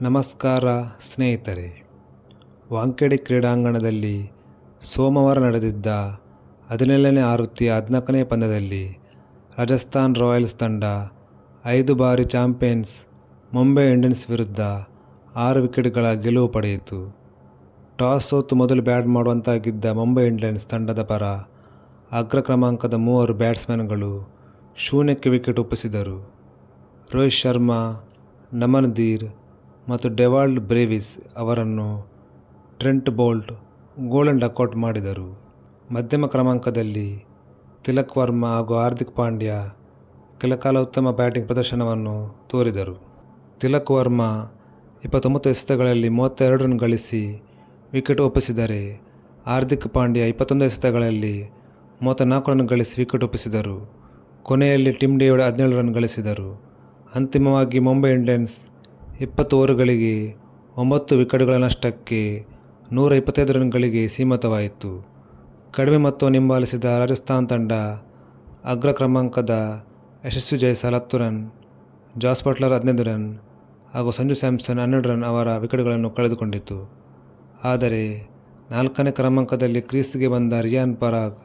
ನಮಸ್ಕಾರ ಸ್ನೇಹಿತರೆ. ವಾಂಖೇಡೆ ಕ್ರೀಡಾಂಗಣದಲ್ಲಿ ಸೋಮವಾರ ನಡೆದಿದ್ದ 17ನೇ ಆವೃತ್ತಿಯ 14ನೇ ಪಂದ್ಯದಲ್ಲಿ ರಾಜಸ್ಥಾನ್ ರಾಯಲ್ಸ್ ತಂಡ 5 ಬಾರಿ ಚಾಂಪಿಯನ್ಸ್ ಮುಂಬೈ ಇಂಡಿಯನ್ಸ್ ವಿರುದ್ಧ 6 ವಿಕೆಟ್ಗಳ ಗೆಲುವು ಪಡೆಯಿತು. ಟಾಸ್ ಸೋತು ಮೊದಲು ಬ್ಯಾಟ್ ಮಾಡುವಂತಾಗಿದ್ದ ಮುಂಬೈ ಇಂಡಿಯನ್ಸ್ ತಂಡದ ಪರ ಅಗ್ರ ಕ್ರಮಾಂಕದ 3 ಬ್ಯಾಟ್ಸ್ಮನ್ಗಳು ಶೂನ್ಯಕ್ಕೆ ವಿಕೆಟ್ ಒಪ್ಪಿಸಿದರು. ರೋಹಿತ್ ಶರ್ಮಾ, ನಮನ್ ಧೀರ್ ಮತ್ತು ಡೆವಾಲ್ಡ್ ಬ್ರೇವಿಸ್ ಅವರನ್ನು ಟ್ರೆಂಟ್ ಬೋಲ್ಟ್ ಗೋಲ್ಡನ್ ಡಕ್ಔಟ್ ಮಾಡಿದರು. ಮಧ್ಯಮ ಕ್ರಮಾಂಕದಲ್ಲಿ ತಿಲಕ್ ವರ್ಮಾ ಹಾಗೂ ಹಾರ್ದಿಕ್ ಪಾಂಡ್ಯ ಕೆಲಕಾಲ ಉತ್ತಮ ಬ್ಯಾಟಿಂಗ್ ಪ್ರದರ್ಶನವನ್ನು ತೋರಿದರು. ತಿಲಕ್ ವರ್ಮಾ 29 ಎಸೆತಗಳಲ್ಲಿ 32 ರನ್ ಗಳಿಸಿ ವಿಕೆಟ್ ಒಪ್ಪಿಸಿದರೆ, ಹಾರ್ದಿಕ್ ಪಾಂಡ್ಯ 21 ಎಸೆತಗಳಲ್ಲಿ 34 ರನ್ ಗಳಿಸಿ ವಿಕೆಟ್ ಒಪ್ಪಿಸಿದರು. ಕೊನೆಯಲ್ಲಿ ಟಿಮ್ ಡೇವಿಡ್ 17 ರನ್ ಗಳಿಸಿದರು. ಅಂತಿಮವಾಗಿ ಮುಂಬೈ ಇಂಡಿಯನ್ಸ್ 20 ಓವರ್ಗಳಿಗೆ 9 ವಿಕೆಟ್ಗಳ ನಷ್ಟಕ್ಕೆ 125 ರನ್ಗಳಿಗೆ ಸೀಮಿತವಾಯಿತು. ಕಡಿಮೆ ಮೊತ್ತವನ್ನು ಹಿಂಬಾಲಿಸಿದ ರಾಜಸ್ಥಾನ್ ತಂಡ ಅಗ್ರ ಕ್ರಮಾಂಕದ Yashasvi Jaiswal 10 run, Jos Buttler 15 run ಹಾಗೂ ಸಂಜು ಸ್ಯಾಮ್ಸನ್ 12 ರನ್ ಅವರ ವಿಕೆಟ್ಗಳನ್ನು ಕಳೆದುಕೊಂಡಿತು. ಆದರೆ 4ನೇ ಕ್ರಮಾಂಕದಲ್ಲಿ ಕ್ರೀಸ್ಗೆ ಬಂದ ರಿಯಾನ್ ಪರಾಗ್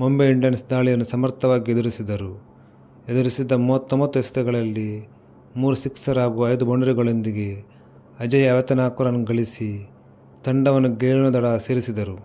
ಮುಂಬೈ ಇಂಡಿಯನ್ಸ್ ದಾಳಿಯನ್ನು ಸಮರ್ಥವಾಗಿ ಎದುರಿಸಿದ 39 ಎಸೆತಗಳಲ್ಲಿ 3 ಸಿಕ್ಸರ್ ಹಾಗೂ 5 ಬೌಂಡರಿಗಳೊಂದಿಗೆ ಅಜೇಯ 54 ರನ್ ಗಳಿಸಿ ತಂಡವನ್ನು ಗೆಲುವಿನ ದಡ ಸೇರಿಸಿದರು.